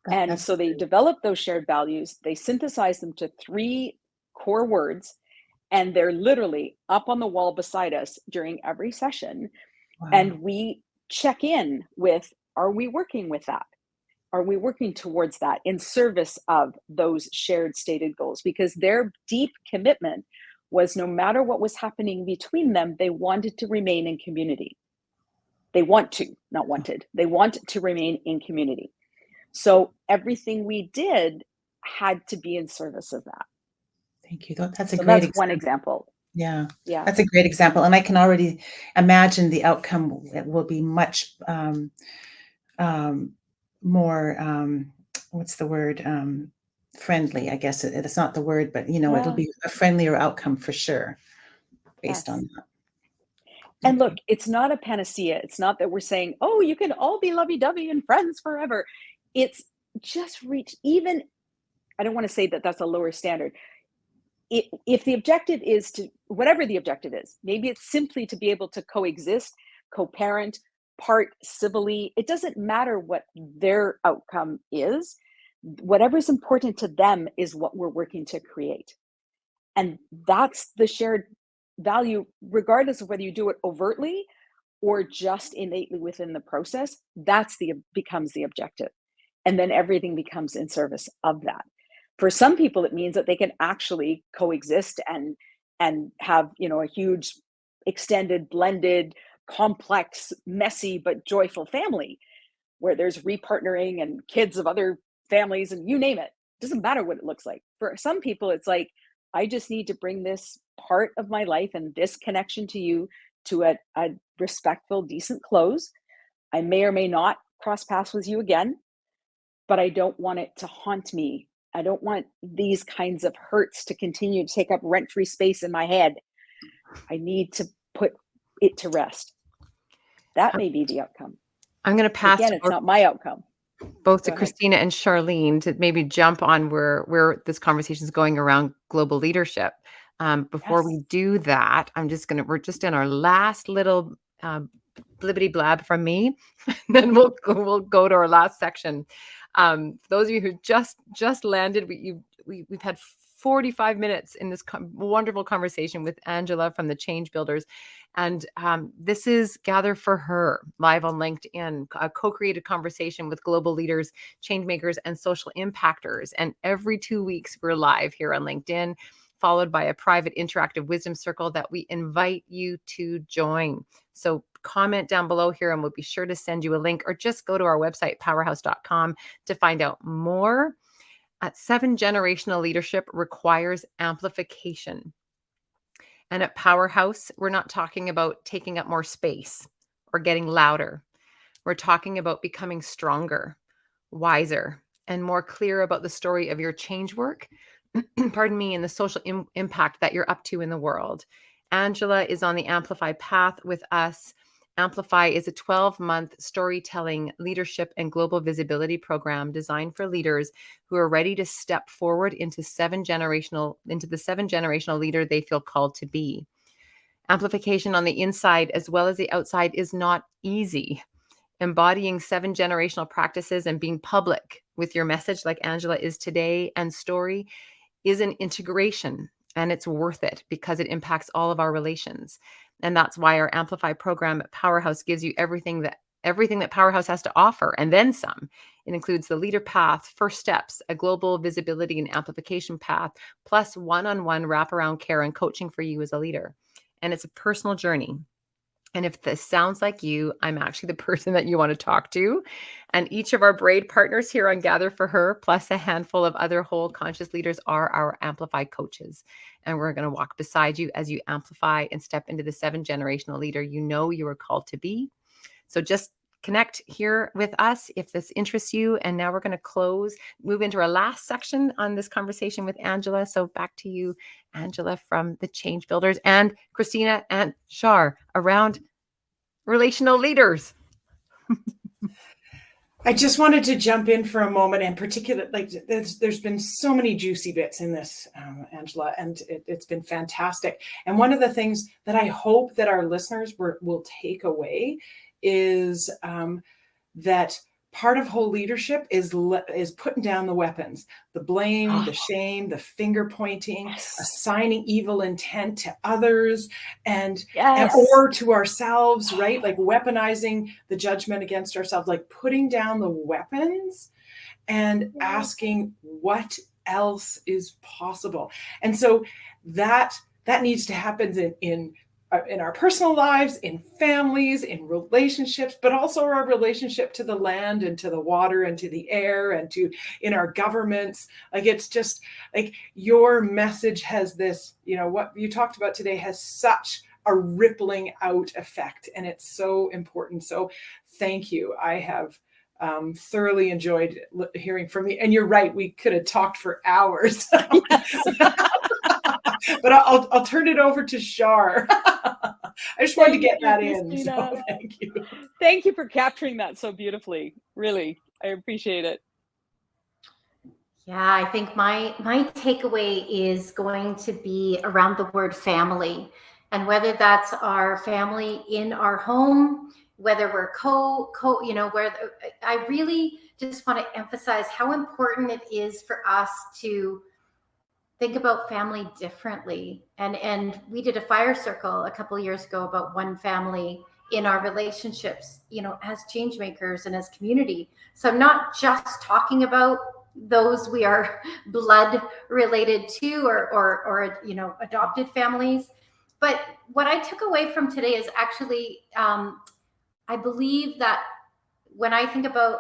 And That's so they developed those shared values, they synthesized them to 3 core words, and they're literally up on the wall beside us during every session. wow. And we check in with, are we working with that? Are we working towards that in service of those shared stated goals? Because their deep commitment was, no matter what was happening between them, they wanted to remain in community. They want to, not wanted, they want to remain in community. So everything we did had to be in service of that. Thank you. That's a So great that's one example. example. Yeah, Yeah. that's a great example. And I can already imagine the outcome will be much more, what's the word? Friendly, I guess it's not the word, but it'll Yeah. be a friendlier outcome for sure. based on Yes. that. And look, Okay. it's not a panacea. It's not that we're saying, oh, you can all be lovey-dovey and friends forever. It's just reach even, I don't want to say that that's a lower standard. If the objective is to, whatever the objective is, maybe it's simply to be able to coexist, co-parent, part civilly. It doesn't matter what their outcome is. Whatever's important to them is what we're working to create. And that's the shared value, regardless of whether you do it overtly or just innately within the process. That's the becomes the objective. And then everything becomes in service of that. For some people, it means that they can actually coexist and have, you know, a huge, extended, blended, complex, messy, but joyful family where there's repartnering and kids of other families and you name it. Doesn't matter what it looks like. For some people, it's like, I just need to bring this part of my life and this connection to you to a respectful, decent close. I may or may not cross paths with you again, but I don't want it to haunt me. I don't want these kinds of hurts to continue to take up rent-free space in my head. I need to put it to rest. That may be the outcome. I'm going to pass Again, to it's not my outcome. both Go to ahead. Christina and Charlene to maybe jump on where this conversation is going around global leadership. Before Yes. we do that, we're just in our last little blibbity blab from me, then we'll go to our last section. Those of you who just landed, we've had 45 minutes in this wonderful conversation with Angela from the Change Builders. And this is Gather for Her, live on LinkedIn, a co-created conversation with global leaders, change makers, and social impactors. And every 2 weeks, we're live here on LinkedIn, followed by a private interactive wisdom circle that we invite you to join. So comment down below here and we'll be sure to send you a link, or just go to our website, powerhouse.com, to find out more. 7 generational leadership requires amplification. And at Powerhouse, we're not talking about taking up more space or getting louder. We're talking about becoming stronger, wiser, and more clear about the story of your change work, pardon me, and the social impact that you're up to in the world. Angela is on the Amplify path with us. Amplify is a 12-month storytelling, leadership, and global visibility program designed for leaders who are ready to step forward into the 7 generational leader they feel called to be. Amplification on the inside as well as the outside is not easy. Embodying 7 generational practices and being public with your message, like Angela is today, and story, is an integration, and it's worth it because it impacts all of our relations. And that's why our Amplify program at Powerhouse gives you everything that Powerhouse has to offer, and then some. It includes the leader path, first steps, a global visibility and amplification path, plus one-on-one wraparound care and coaching for you as a leader. And it's a personal journey. And if this sounds like you, I'm actually the person that you want to talk to. And each of our Braid partners here on Gather for Her, plus a handful of other whole conscious leaders, are our Amplify coaches. And we're going to walk beside you as you amplify and step into the 7 generational leader you know you are called to be. So just connect here with us if this interests you. And now we're going to move into our last section on this conversation with Angela. So back to you, Angela, from the Change Builders, and Christina and Shar around relational leaders. I just wanted to jump in for a moment, and particularly, like, there's been so many juicy bits in this, Angela, and it's been fantastic. And one of the things that I hope that our listeners will take away is that part of whole leadership is putting down the weapons, the blame, the shame, the finger pointing, Yes. assigning evil intent to others and Yes. or to ourselves, right? Like weaponizing the judgment against ourselves, like putting down the weapons and asking what else is possible. And so that needs to happen in our personal lives, in families, in relationships, but also our relationship to the land and to the water and to the air and in our governments. Like, it's just like your message has this, what you talked about today has such a rippling out effect, and it's so important. So thank you. I have thoroughly enjoyed hearing from you. And you're right, we could have talked for hours. But I'll turn it over to Shar. I just wanted to Thank get you, that in. So Christina. thank you. Thank you for capturing that so beautifully. Really, I appreciate it. Yeah, I think my takeaway is going to be around the word family, and whether that's our family in our home, whether we're where I really just want to emphasize how important it is for us to think about family differently. And we did a fire circle a couple of years ago about one family in our relationships, as change makers and as community. So I'm not just talking about those we are blood related to, or adopted families. But what I took away from today is actually, I believe that when I think about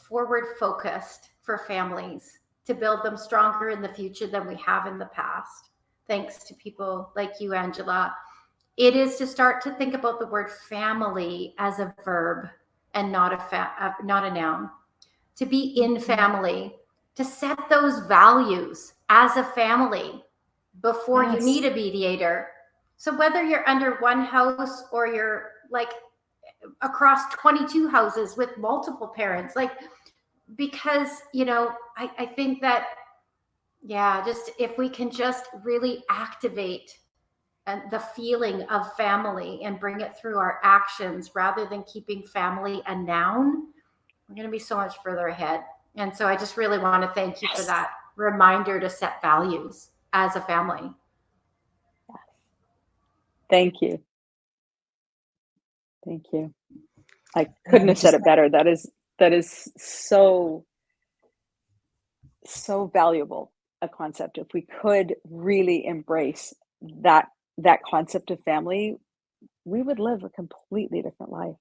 forward focused for families to build them stronger in the future than we have in the past, thanks to people like you, Angela, it is to start to think about the word family as a verb and not a noun. To be in family, to set those values as a family before you Yes. need a mediator. So whether you're under one house or you're like across 22 houses with multiple parents, because I think that, yeah, just if we can just really activate the feeling of family and bring it through our actions rather than keeping family a noun, we're going to be so much further ahead. And so I just really want to thank you for Yes. that reminder to set values as a family. Thank you. Thank you. I I couldn't would have said just it better. That is so valuable a concept. If we could really embrace that concept of family, we would live a completely different life.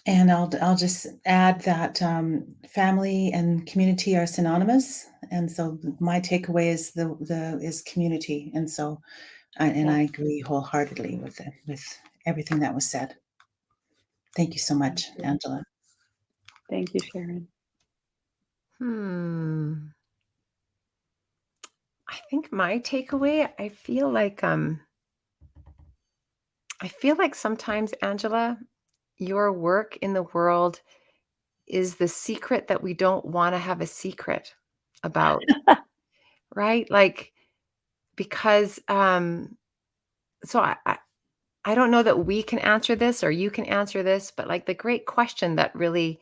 And I'll just add that family and community are synonymous, and so my takeaway is is community, and so I Yeah. agree wholeheartedly with everything that was said. Thank you so much, Thank you. Angela. Thank you, Sharon. I think my takeaway, I feel like sometimes, Angela, your work in the world is the secret that we don't want to have a secret about, right? Like, because so I don't know that we can answer this or you can answer this, but like the great question that really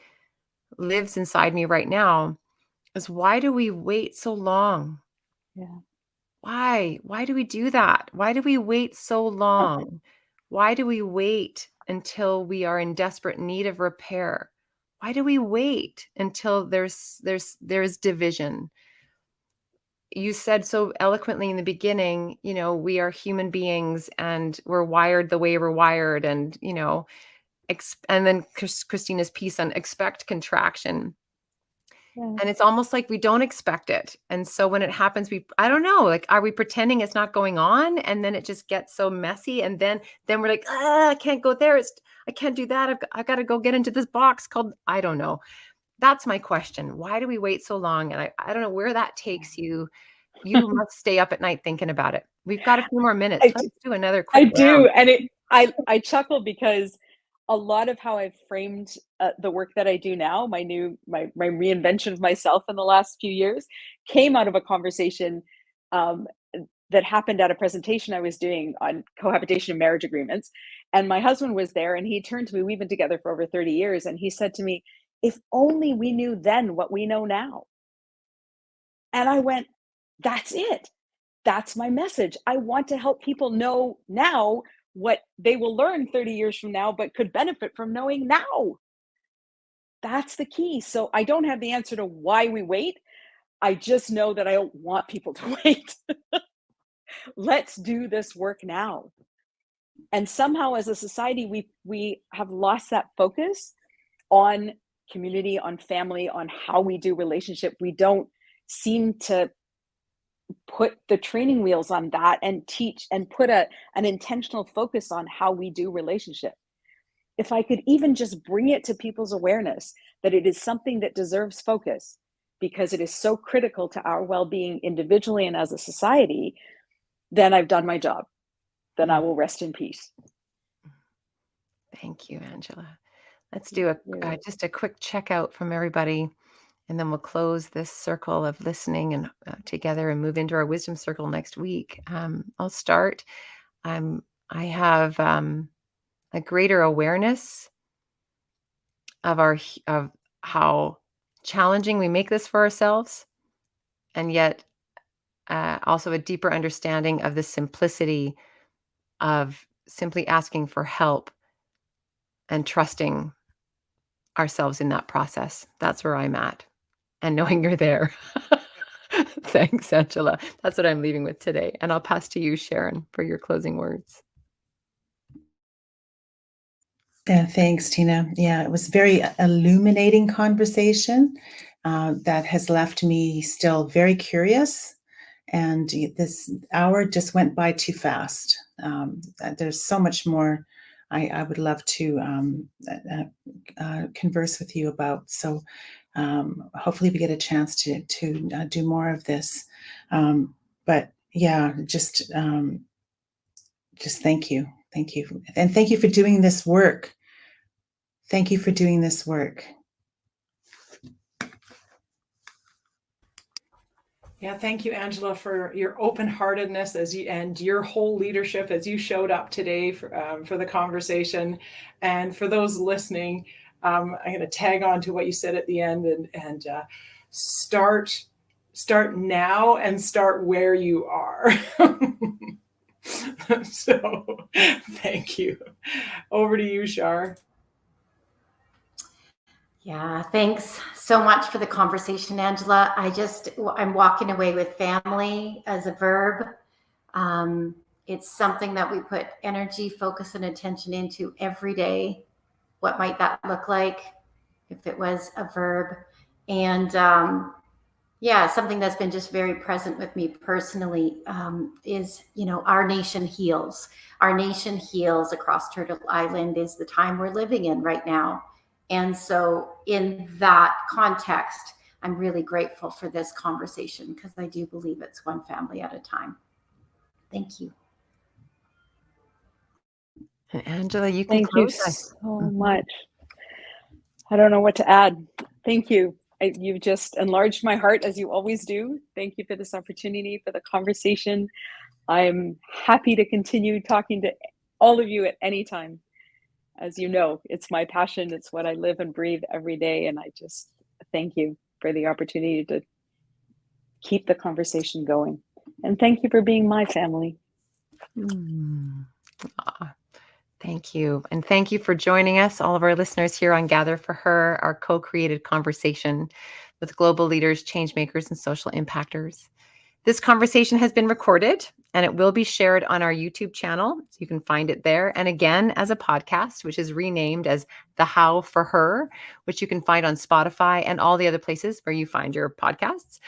lives inside me right now is, why do we wait so long? Yeah. Why? Why do we do that? Why do we wait so long? Why do we wait until we are in desperate need of repair? Why do we wait until there's division? You said so eloquently in the beginning, we are human beings and we're wired the way we're wired, and and then Christina's piece on expect contraction. Yeah. And it's almost like we don't expect it. And so when it happens, I don't know, like, are we pretending it's not going on? And then it just gets so messy. And then we're like, I can't go there. I can't do that. I got to go get into this box called, I don't know. That's my question. Why do we wait so long? And I don't know where that takes you. You must stay up at night thinking about it. We've got a few more minutes. I Let's do another I quick do, round. and I chuckle because a lot of how I've framed the work that I do now, my reinvention of myself in the last few years, came out of a conversation um, that happened at a presentation I was doing on cohabitation and marriage agreements, and my husband was there, and he turned to me. We've been together for over 30 years, and he said to me, "If only we knew then what we know now." And I went, "That's it. That's my message. I want to help people know now what they will learn 30 years from now, but could benefit from knowing now." That's the key. So I don't have the answer to why we wait. I just know that I don't want people to wait. Let's do this work now. And somehow as a society, we have lost that focus on community, on family, on how we do relationship. We don't seem to put the training wheels on that and teach and put an intentional focus on how we do relationship. If I could even just bring it to people's awareness that it is something that deserves focus, because it is so critical to our well-being individually and as a society, then I've done my job. Then I will rest in peace. Thank you, Angela. Let's do just a quick checkout from everybody, and then we'll close this circle of listening and together and move into our wisdom circle next week. I'll start. I have a greater awareness of how challenging we make this for ourselves, and yet also a deeper understanding of the simplicity of simply asking for help and trusting ourselves in that process. That's where I'm at, and knowing you're there. Thanks, Angela. That's what I'm leaving with today. And I'll pass to you, Sharon, for your closing words. Yeah, thanks, Tina. Yeah, it was a very illuminating conversation that has left me still very curious. And this hour just went by too fast. There's so much more I would love to converse with you about. So hopefully we get a chance to do more of this. But yeah, just thank you. Thank you. And thank you for doing this work. Thank you for doing this work. Yeah, thank you, Angela, for your open-heartedness and your whole leadership as you showed up today for the conversation. And for those listening, I'm going to tag on to what you said at the end and start now and start where you are. So thank you. Over to you, Shar. Yeah, thanks so much for the conversation, Angela. I'm walking away with family as a verb. It's something that we put energy, focus, and attention into every day. What might that look like if it was a verb? And yeah, something that's been just very present with me personally is, our nation heals. Our nation heals across Turtle Island is the time we're living in right now. And so in that context, I'm really grateful for this conversation because I do believe it's one family at a time. Thank you. And Angela, you can Thank you close us. so much. I don't know what to add. Thank you. You've just enlarged my heart as you always do. Thank you for this opportunity, for the conversation. I'm happy to continue talking to all of you at any time. As you know, it's my passion. It's what I live and breathe every day. And I just thank you for the opportunity to keep the conversation going. And thank you for being my family. Thank you. And thank you for joining us, all of our listeners here on Gather for Her, our co-created conversation with global leaders, change makers, and social impactors. This conversation has been recorded and it will be shared on our YouTube channel. So you can find it there. And again, as a podcast, which is renamed as The How for Her, which you can find on Spotify and all the other places where you find your podcasts.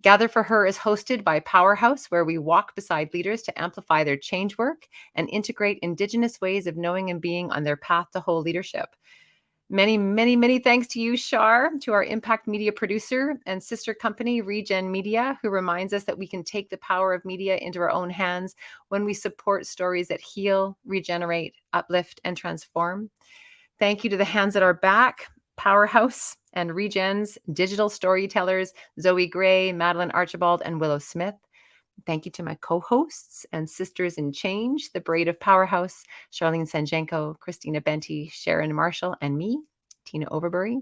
Gather for Her is hosted by Powerhouse, where we walk beside leaders to amplify their change work and integrate Indigenous ways of knowing and being on their path to whole leadership. Many, many, many thanks to you, Shar, to our impact media producer and sister company, Regen Media, who reminds us that we can take the power of media into our own hands when we support stories that heal, regenerate, uplift, and transform. Thank you to the hands at our back, Powerhouse and Regen's digital storytellers, Zoe Gray, Madeline Archibald, and Willow Smith. Thank you to my co-hosts and sisters in change, the Braid of Powerhouse, Charlene Sanjenko, Christina Benty, Sharon Marshall, and me, Tina Overbury.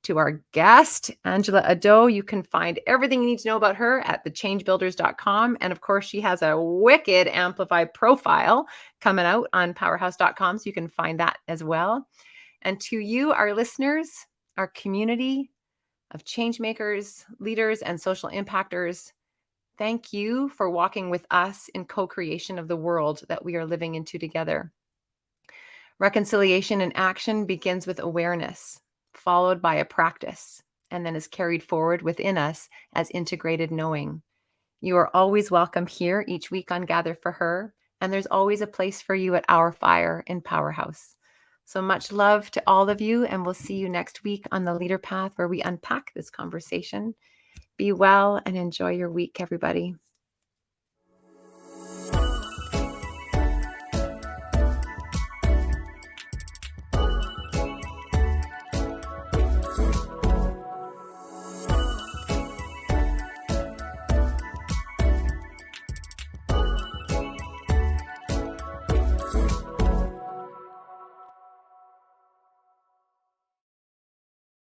To our guest, Angela Oddo, you can find everything you need to know about her at thechangebuilders.com. And of course, she has a wicked Amplify profile coming out on powerhouse.com, so you can find that as well. And to you, our listeners, our community of change makers, leaders, and social impactors, thank you for walking with us in co-creation of the world that we are living into together. Reconciliation in action begins with awareness, followed by a practice, and then is carried forward within us as integrated knowing. You are always welcome here each week on Gather for Her, and there's always a place for you at our fire in Powerhouse. So much love to all of you, and we'll see you next week on the Leader Path, where we unpack this conversation. Be well and enjoy your week, everybody.